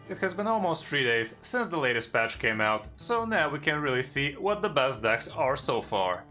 It has been almost 3 days since the latest patch came out, so now we can really see what the best decks are so far.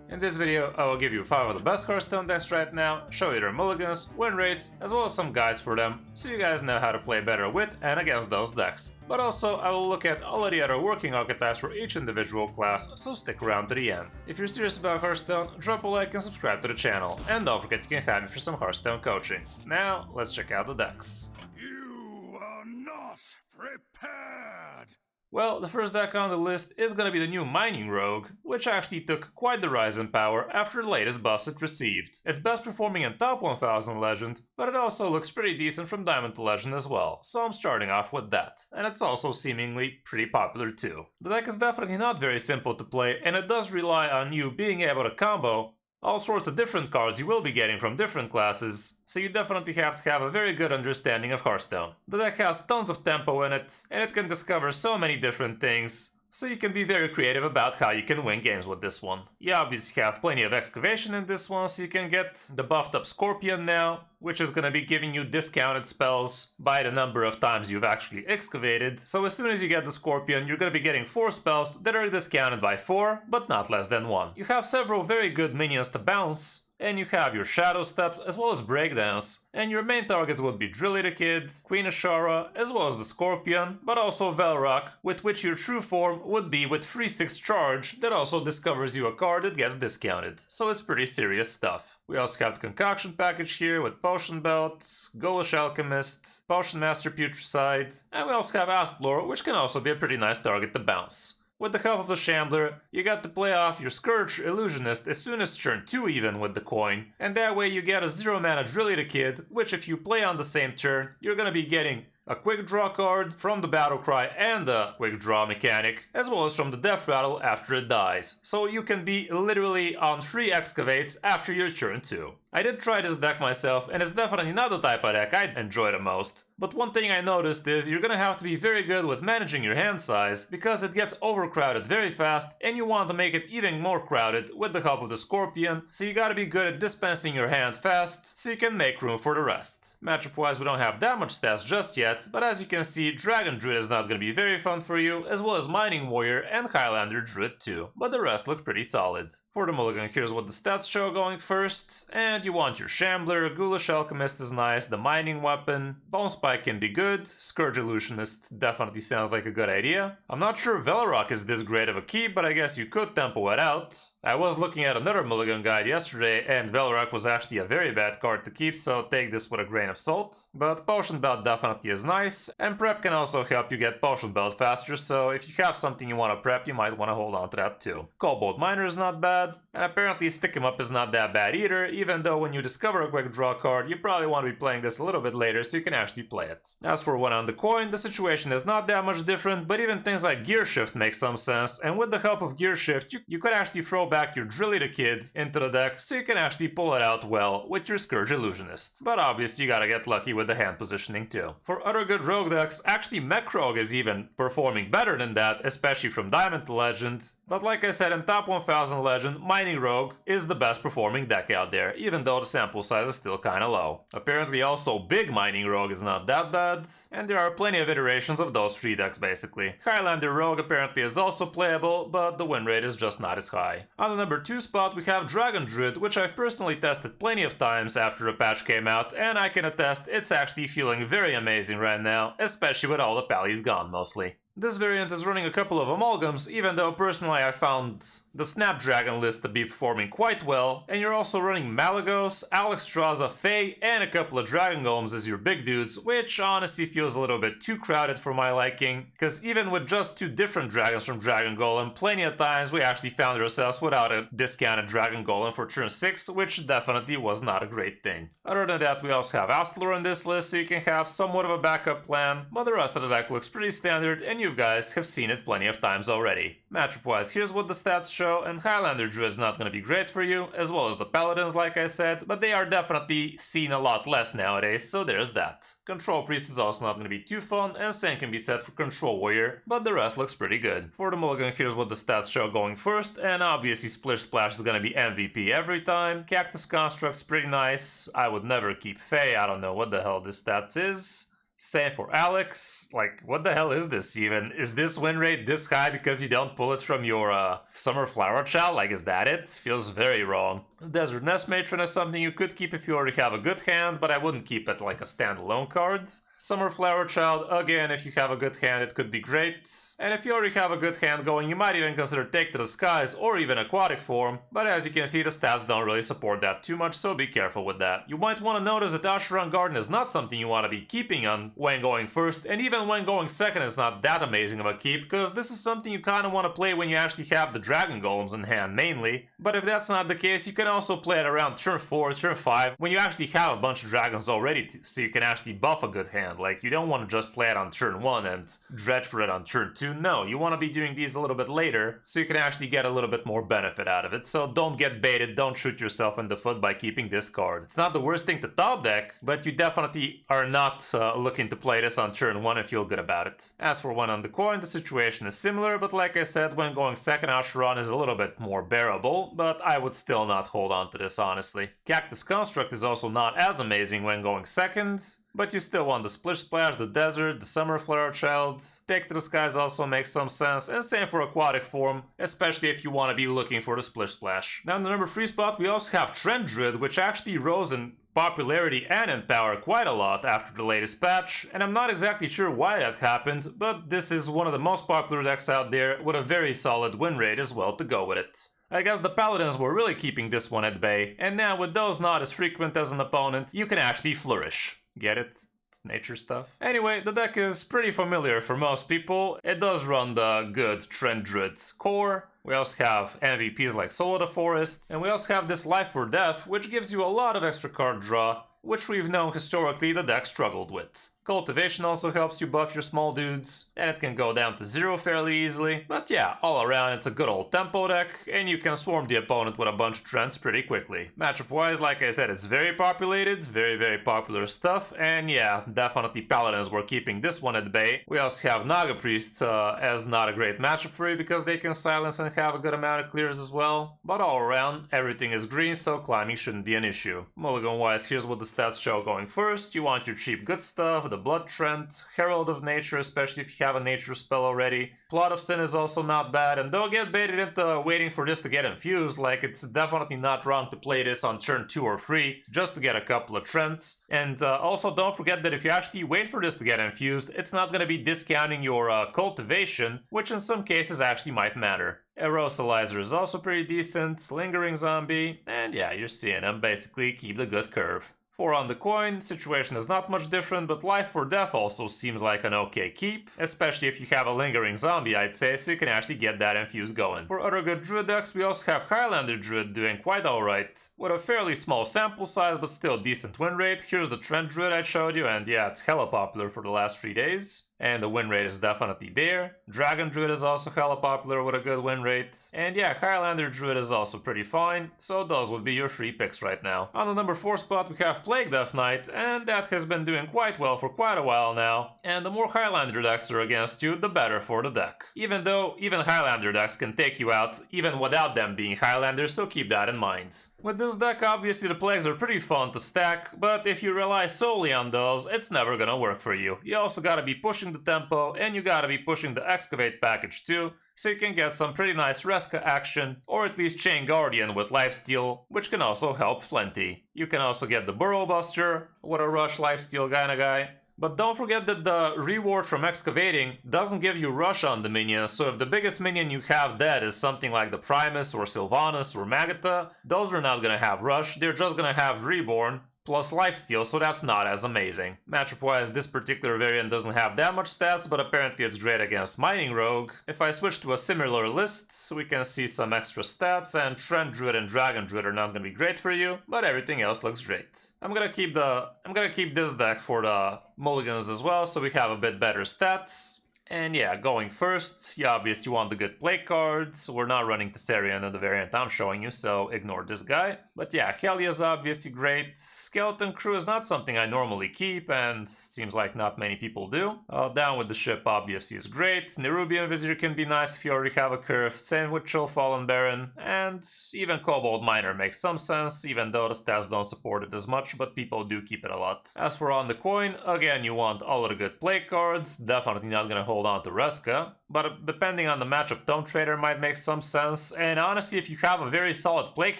In this video, I will give you 5 of the best Hearthstone decks right now, show you their mulligans, win rates, as well as some guides for them, so you guys know how to play better with and against those decks. But also, I will look at all of the other working archetypes for each individual class, so stick around to the end. If you're serious about Hearthstone, drop a like and subscribe to the channel, and don't forget you can hire me for some Hearthstone coaching. Now, let's check out the decks. You are not prepared! Well, the first deck on the list is gonna be the new Mining Rogue, which actually took quite the rise in power after the latest buffs it received. It's best performing in top 1000 Legend, but it also looks pretty decent from Diamond to Legend as well, so I'm starting off with that. And it's also seemingly pretty popular too. The deck is definitely not very simple to play, and it does rely on you being able to combo all sorts of different cards you will be getting from different classes, so you definitely have to have a very good understanding of Hearthstone. The deck has tons of tempo in it, and it can discover so many different things, so you can be very creative about how you can win games with this one. You obviously have plenty of excavation in this one, so you can get the buffed up Scorpion now, which is gonna be giving you discounted spells by the number of times you've actually excavated. So as soon as you get the Scorpion, you're gonna be getting 4 spells that are discounted by 4, but not less than 1. You have several very good minions to bounce, and you have your Shadow Steps as well as Breakdance. And your main targets would be Drilly the Kid, Queen Ashara, as well as the Scorpion, but also Velrock, with which your true form would be with 3/6 charge that also discovers you a card that gets discounted. So it's pretty serious stuff. We also have the Concoction package here with Potion Belt, Ghoulish Alchemist, Potion Master Putricide, and we also have Astlore, which can also be a pretty nice target to bounce. With the help of the Shambler, you got to play off your Scourge Illusionist as soon as turn 2 even with the coin, and that way you get a 0 mana Drilly the Kid, which if you play on the same turn, you're gonna be getting a quick draw card from the Battle Cry and the quick draw mechanic, as well as from the Death Rattle after it dies. So you can be literally on 3 excavates after your turn 2. I did try this deck myself, and it's definitely not the type of deck I enjoy the most. But one thing I noticed is you're gonna have to be very good with managing your hand size, because it gets overcrowded very fast, and you want to make it even more crowded with the help of the Scorpion, so you gotta be good at dispensing your hand fast, so you can make room for the rest. Matchup wise, we don't have that much stats just yet, but as you can see, Dragon Druid is not gonna be very fun for you, as well as Mining Warrior and Highlander Druid too, but the rest look pretty solid. For the mulligan, here's what the stats show going first, and you want your Shambler, Ghoulish Alchemist is nice, the Mining Weapon, Bone Spike can be good, Scourge Illusionist definitely sounds like a good idea. I'm not sure Velrock is this great of a keep, but I guess you could tempo it out. I was looking at another mulligan guide yesterday, and Velrock was actually a very bad card to keep, so take this with a grain of salt. But Potion Belt definitely is nice, and Prep can also help you get Potion Belt faster, so if you have something you want to prep, you might want to hold on to that too. Cobalt Miner is not bad, and apparently Stick 'em Up is not that bad either, even though when you discover a quick draw card, you probably want to be playing this a little bit later so you can actually play it. As for 1 on the coin, the situation is not that much different, but even things like Gear Shift make some sense, and with the help of Gear Shift, you could actually throw back your Drilly the Kid into the deck so you can actually pull it out well with your Scourge Illusionist. But obviously you gotta get lucky with the hand positioning too. For other good rogue decks, actually Mech Rogue is even performing better than that, especially from Diamond to Legend. But like I said, in top 1000 Legend, Mining Rogue is the best performing deck out there, even though the sample size is still kinda low. Apparently also Big Mining Rogue is not that bad, and there are plenty of iterations of those 3 decks basically. Highlander Rogue apparently is also playable, but the win rate is just not as high. On the number 2 spot we have Dragon Druid, which I've personally tested plenty of times after a patch came out, and I can attest it's actually feeling very amazing right now, especially with all the pallies gone mostly. This variant is running a couple of amalgams, even though personally I found the Snapdragon list to be performing quite well, and you're also running Malagos, Alexstrasza, Fae, and a couple of Dragon Golems as your big dudes, which honestly feels a little bit too crowded for my liking, because even with just 2 different dragons from Dragon Golem, plenty of times we actually found ourselves without a discounted Dragon Golem for turn 6, which definitely was not a great thing. Other than that, we also have Astlore on this list, so you can have somewhat of a backup plan, but the rest of the deck looks pretty standard, and you guys have seen it plenty of times already. Matchup wise, here's what the stats show, and Highlander Druid's not gonna be great for you, as well as the Paladins like I said, but they are definitely seen a lot less nowadays, so there's that. Control Priest is also not gonna be too fun, and same can be said for Control Warrior, but the rest looks pretty good. For the mulligan, here's what the stats show going first, and obviously Splish Splash is gonna be MVP every time. Cactus Construct's pretty nice. I would never keep Fae, I don't know what the hell this stats is. Same for Alex. Like, what the hell is this even? Is this win rate this high because you don't pull it from your Summer Flower Child? Like, is that it? Feels very wrong. Desert Nest Matron is something you could keep if you already have a good hand, but I wouldn't keep it like a standalone card. Summer Flower Child, again, if you have a good hand, it could be great. And if you already have a good hand going, you might even consider Take to the Skies or even Aquatic Form, but as you can see, the stats don't really support that too much, so be careful with that. You might want to notice that Asheron Garden is not something you want to be keeping on when going first, and even when going second is not that amazing of a keep, because this is something you kind of want to play when you actually have the Dragon Golems in hand mainly. But if that's not the case, you can also play it around turn 4, turn 5, when you actually have a bunch of dragons already, so you can actually buff a good hand. Like, you don't want to just play it on turn 1 and dredge for it on turn 2. No, you want to be doing these a little bit later, so you can actually get a little bit more benefit out of it. So don't get baited, don't shoot yourself in the foot by keeping this card. It's not the worst thing to top deck, but you definitely are not looking to play this on turn 1 and feel good about it. As for one on the coin, the situation is similar, but like I said, when going second, Asheron is a little bit more bearable, but I would still not hold on to this, honestly. Cactus Construct is also not as amazing when going second, but you still want the Splish Splash, the Desert, the Summer Flower Child. Take to the Skies also makes some sense, and same for Aquatic Form, especially if you want to be looking for the Splish Splash. Now in the number 3 spot we also have Trend Druid, which actually rose in popularity and in power quite a lot after the latest patch, and I'm not exactly sure why that happened, but this is one of the most popular decks out there with a very solid win rate as well to go with it. I guess the Paladins were really keeping this one at bay, and now with those not as frequent as an opponent, you can actually flourish. Get it? It's nature stuff. Anyway, the deck is pretty familiar for most people. It does run the good Trend Druid core. We also have MVPs like Soul of the Forest, and we also have this Life or Death, which gives you a lot of extra card draw, which we've known historically the deck struggled with. Cultivation also helps you buff your small dudes, and it can go down to 0 fairly easily. But yeah, all around it's a good old tempo deck, and you can swarm the opponent with a bunch of trends pretty quickly. Matchup wise, like I said, it's very populated, very popular stuff, and yeah, definitely Paladins were keeping this one at bay. We also have Naga Priest as not a great matchup for you because they can silence and have a good amount of clears as well. But all around, everything is green, so climbing shouldn't be an issue. Mulligan wise, here's what the stats show going first. You want your cheap good stuff, the Blood Trent, Herald of Nature, especially if you have a nature spell already. Plot of Sin is also not bad, and don't get baited into waiting for this to get infused. Like, it's definitely not wrong to play this on turn 2 or 3 just to get a couple of Trents. And also don't forget that if you actually wait for this to get infused, it's not going to be discounting your cultivation, which in some cases actually might matter. Aerosolizer is also pretty decent, Lingering Zombie, and yeah, you're seeing them basically keep the good curve. 4 on the coin, situation is not much different, but Life or Death also seems like an okay keep, especially if you have a Lingering Zombie, I'd say, so you can actually get that infuse going. For other good Druid decks, we also have Highlander Druid doing quite alright, with a fairly small sample size but still decent win rate. Here's the Trend Druid I showed you, and yeah, it's hella popular for the last 3 days. And the win rate is definitely there. Dragon Druid is also hella popular with a good win rate. And yeah, Highlander Druid is also pretty fine, so those would be your 3 picks right now. On the number 4 spot we have Plague Death Knight, and that has been doing quite well for quite a while now. And the more Highlander decks are against you, the better for the deck. Even though even Highlander decks can take you out even without them being Highlanders, so keep that in mind. With this deck, obviously the plagues are pretty fun to stack, but if you rely solely on those, it's never gonna work for you. You also gotta be pushing the tempo, and you gotta be pushing the Excavate package too, so you can get some pretty nice Reska action, or at least Chain Guardian with Lifesteal, which can also help plenty. You can also get the Burrow Buster with a Rush Lifesteal kinda guy. But don't forget that the reward from excavating doesn't give you rush on the minions, so if the biggest minion you have dead is something like the Primus or Sylvanas or Magatha, those are not gonna have rush, they're just gonna have reborn plus lifesteal, so that's not as amazing. Matchup wise, this particular variant doesn't have that much stats, but apparently it's great against Mining Rogue. If I switch to a similar list, we can see some extra stats, and Trend Druid and Dragon Druid are not gonna be great for you, but everything else looks great. I'm gonna keep this deck for the mulligans as well, so we have a bit better stats. And yeah, going first, you obviously want the good play cards. We're not running Tessarian in the variant I'm showing you, so ignore this guy. But yeah, Helia's obviously great. Skeleton Crew is not something I normally keep, and seems like not many people do. Down with the Ship obviously is great. Nerubian Vizier can be nice if you already have a curve. Same with Chill Fallen Baron, and even Kobold Miner makes some sense, even though the stats don't support it as much, but people do keep it a lot. As for on the coin, again, you want all of the good play cards. Definitely not gonna hold on to Reska, but depending on the matchup, Tome Trader might make some sense, and honestly, if you have a very solid plague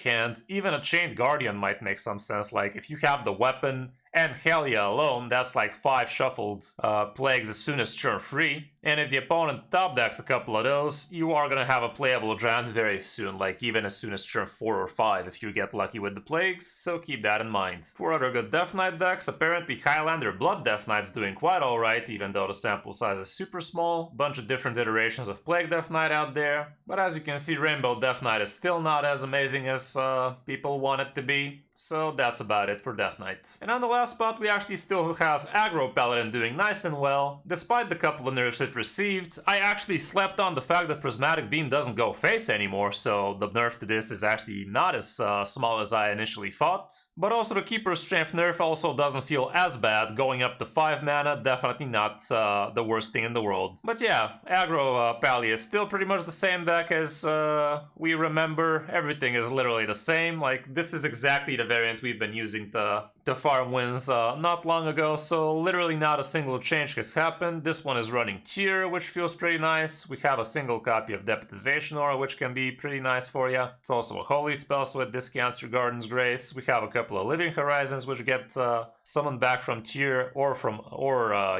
hand, even a Chained Guardian might make some sense. Like, if you have the weapon and Helia alone, that's like 5 shuffled plagues as soon as turn 3. And if the opponent top decks a couple of those, you are gonna have a playable giant very soon, like even as soon as turn 4 or 5 if you get lucky with the plagues, so keep that in mind. For other good Death Knight decks, apparently Highlander Blood Death Knight's doing quite alright, even though the sample size is super small. Bunch of different iterations of Plague Death Knight out there, but as you can see, Rainbow Death Knight is still not as amazing as people want it to be. So that's about it for Death Knight. And on the last spot, we actually still have Aggro Paladin doing nice and well. Despite the couple of nerfs it received, I actually slept on the fact that Prismatic Beam doesn't go face anymore, so the nerf to this is actually not as small as I initially thought. But also the Keeper's Strength nerf also doesn't feel as bad, going up to 5 mana, definitely not the worst thing in the world. But yeah, Aggro Pally is still pretty much the same deck as we remember. Everything is literally the same, like this is exactly the variant we've been using to farm wins not long ago, so literally not a single change has happened. This one is running Tier, which feels pretty nice. We have a single copy of Deputization Aura, which can be pretty nice for you. It's also a Holy Spell, so it discounts your Garden's Grace. We have a couple of Living Horizons, which get summoned back from Tier, or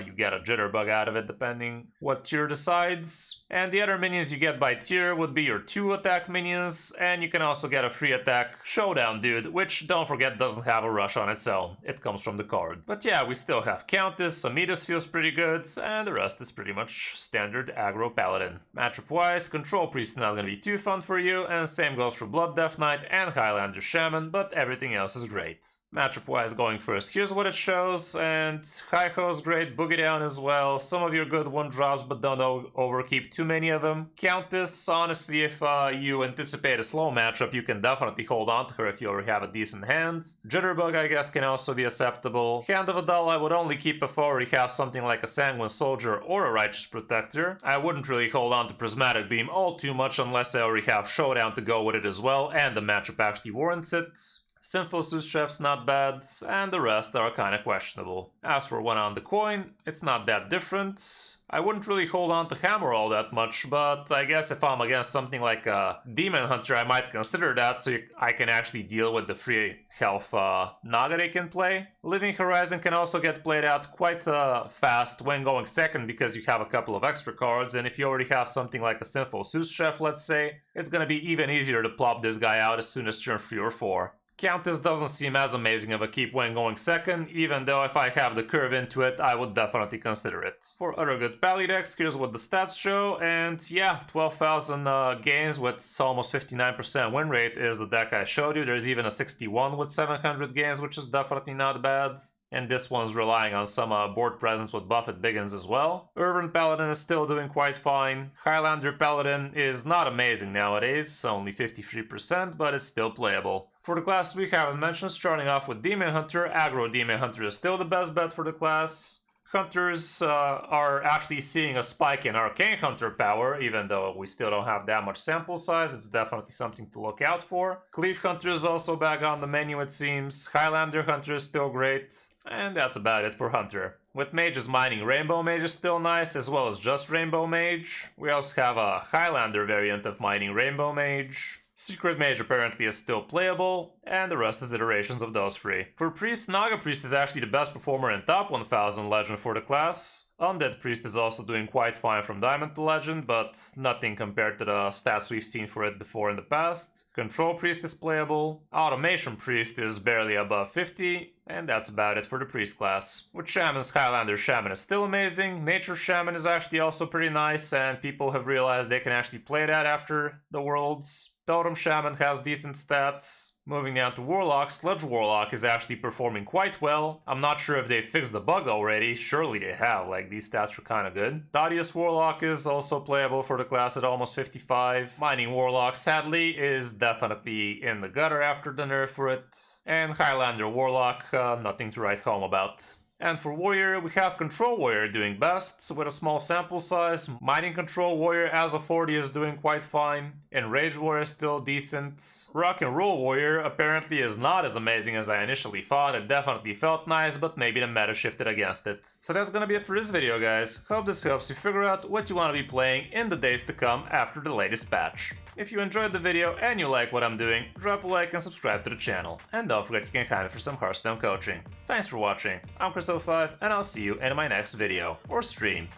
you get a Jitterbug out of it, depending what Tier decides. And the other minions you get by Tier would be your 2-attack minions, and you can also get a free attack Showdown Dude, which, don't forget, doesn't have a rush on its own. It comes from the card. But yeah, we still have Countess, Amidas feels pretty good, and the rest is pretty much standard Aggro Paladin. Matchup-wise, Control Priest is not gonna be too fun for you, and same goes for Blood Death Knight and Highlander Shaman, but everything else is great. Matchup-wise, going first, here's what it shows, and Hi-Ho is great, Boogie Down as well, some of your good 1-drops, but don't overkeep too many of them. Countess, honestly, if you anticipate a slow matchup, you can definitely hold on to her if you already have a decent hand. Jitterbug, I guess, can also be acceptable. Hand of Adal, I would only keep if I already have something like a Sanguine Soldier or a Righteous Protector. I wouldn't really hold on to Prismatic Beam all too much unless I already have Showdown to go with it as well, and the matchup actually warrants it. Symphosus Chef's not bad, and the rest are kinda questionable. As for one on the coin, it's not that different. I wouldn't really hold on to Hammer all that much, but I guess if I'm against something like a Demon Hunter, I might consider that so I can actually deal with the free health Naga they can play. Living Horizon can also get played out quite fast when going second because you have a couple of extra cards, and if you already have something like a Symphosus Chef, let's say, it's gonna be even easier to plop this guy out as soon as turn 3 or 4. Countess doesn't seem as amazing of a keep when going second, even though if I have the curve into it, I would definitely consider it. For other good Pally decks, here's what the stats show, and yeah, 12,000 gains with almost 59% win rate is the deck I showed you. There's even a 61 with 700 gains, which is definitely not bad. And this one's relying on some board presence with Buffett Biggins as well. Urban Paladin is still doing quite fine. Highlander Paladin is not amazing nowadays, only 53%, but it's still playable. For the class we haven't mentioned, starting off with Demon Hunter, Aggro Demon Hunter is still the best bet for the class. Hunters are actually seeing a spike in Arcane Hunter power, even though we still don't have that much sample size. It's definitely something to look out for. Cleave Hunter is also back on the menu, it seems. Highlander Hunter is still great. And that's about it for Hunter. With Mages mining, Rainbow Mage is still nice, as well as just Rainbow Mage. We also have a Highlander variant of mining Rainbow Mage. Secret Mage apparently is still playable, and the rest is iterations of those three. For Priest, Naga Priest is actually the best performer in top 1000 Legend for the class. Undead Priest is also doing quite fine from Diamond to Legend, but nothing compared to the stats we've seen for it before in the past. Control Priest is playable. Automation Priest is barely above 50, and that's about it for the Priest class. With Shamans, Highlander Shaman is still amazing. Nature Shaman is actually also pretty nice, and people have realized they can actually play that after the Worlds. Totem Shaman has decent stats. Moving down to Warlock, Sludge Warlock is actually performing quite well. I'm not sure if they fixed the bug already, surely they have, like these stats are kinda good. Thaddeus Warlock is also playable for the class at almost 55. Mining Warlock, sadly, is definitely in the gutter after the nerf for it. And Highlander Warlock, nothing to write home about. And for Warrior, we have Control Warrior doing best, with a small sample size. Mining Control Warrior as a 40 is doing quite fine. Enraged Warrior is still decent. Rock and Roll Warrior apparently is not as amazing as I initially thought. It definitely felt nice, but maybe the meta shifted against it. So that's gonna be it for this video, guys. Hope this helps you figure out what you want to be playing in the days to come after the latest patch. If you enjoyed the video and you like what I'm doing, drop a like and subscribe to the channel. And don't forget you can hire me for some Hearthstone coaching. Thanks for watching. I'm Kris05, and I'll see you in my next video or stream.